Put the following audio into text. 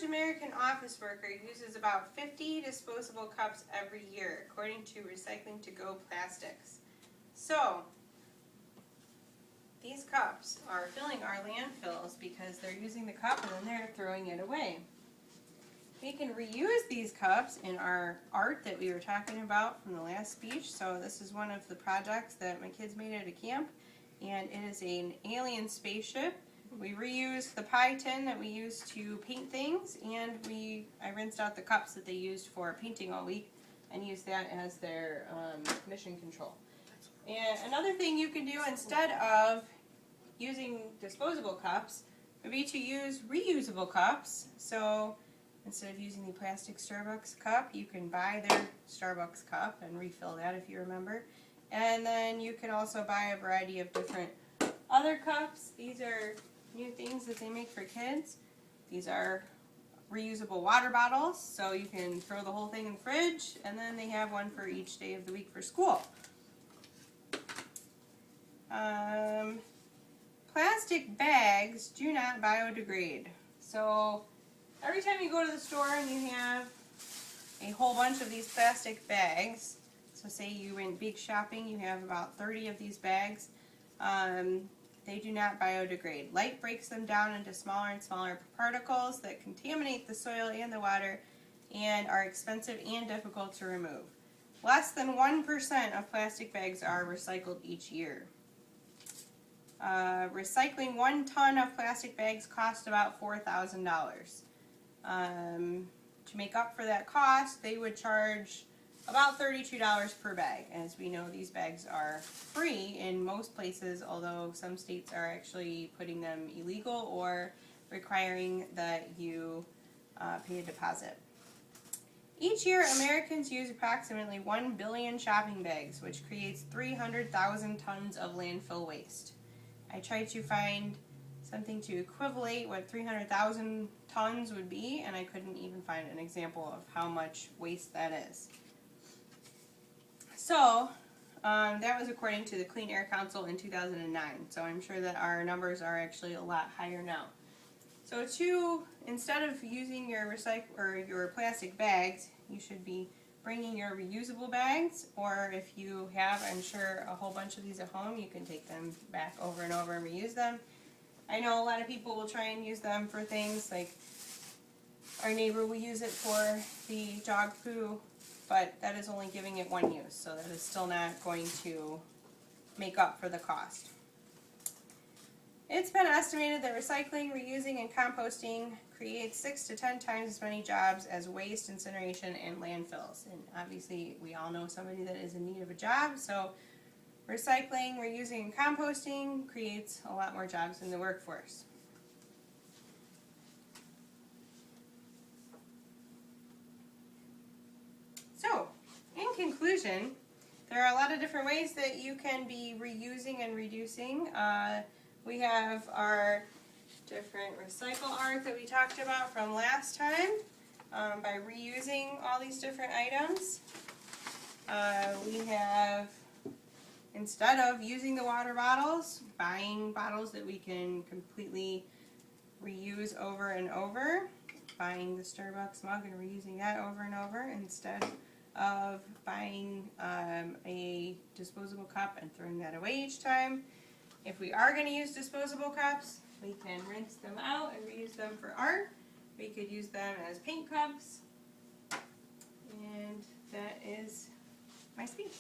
average American office worker uses about 50 disposable cups every year, according to Recycling to Go Plastics. So, these cups are filling our landfills because they're using the cup and then they're throwing it away. We can reuse these cups in our art that we were talking about from the last speech. So this is one of the projects that my kids made at a camp, and it is an alien spaceship. We reused the pie tin that we used to paint things, and I rinsed out the cups that they used for painting all week and used that as their mission control. And another thing you can do instead of using disposable cups would be to use reusable cups. So instead of using the plastic Starbucks cup, you can buy their Starbucks cup and refill that if you remember. And then you can also buy a variety of different other cups. These are new things that they make for kids. These are reusable water bottles, so you can throw the whole thing in the fridge, and then they have one for each day of the week for school. Plastic bags do not biodegrade. So every time you go to the store and you have a whole bunch of these plastic bags, so say you went big shopping, you have about 30 of these bags, they do not biodegrade. Light breaks them down into smaller and smaller particles that contaminate the soil and the water and are expensive and difficult to remove. Less than 1% of plastic bags are recycled each year. Recycling 1 ton of plastic bags costs about $4,000. To make up for that cost, they would charge about $32 per bag. As we know, these bags are free in most places, although some states are actually putting them illegal or requiring that you pay a deposit. Each year, Americans use approximately 1 billion shopping bags, which creates 300,000 tons of landfill waste. I tried to find something to equivalent what 300,000 tons would be, and I couldn't even find an example of how much waste that is. So, that was according to the Clean Air Council in 2009, so I'm sure that our numbers are actually a lot higher now. So instead of using your your plastic bags, you should be bringing your reusable bags, or if you have, I'm sure, a whole bunch of these at home, you can take them back over and over and reuse them. I know a lot of people will try and use them for things like our neighbor will use it for the dog poo, but that is only giving it one use, so that is still not going to make up for the cost. It's been estimated that recycling, reusing, and composting creates 6 to 10 times as many jobs as waste, incineration, and landfills. And obviously, we all know somebody that is in need of a job, so recycling, reusing, and composting creates a lot more jobs in the workforce. So, in conclusion, there are a lot of different ways that you can be reusing and reducing. We have our different recycle art that we talked about from last time by reusing all these different items. We have, instead of using the water bottles, buying bottles that we can completely reuse over and over, buying the Starbucks mug and reusing that over and over instead of buying a disposable cup and throwing that away each time. If we are going to use disposable cups, we can rinse them out and reuse them for art. We could use them as paint cups. And that is my speech.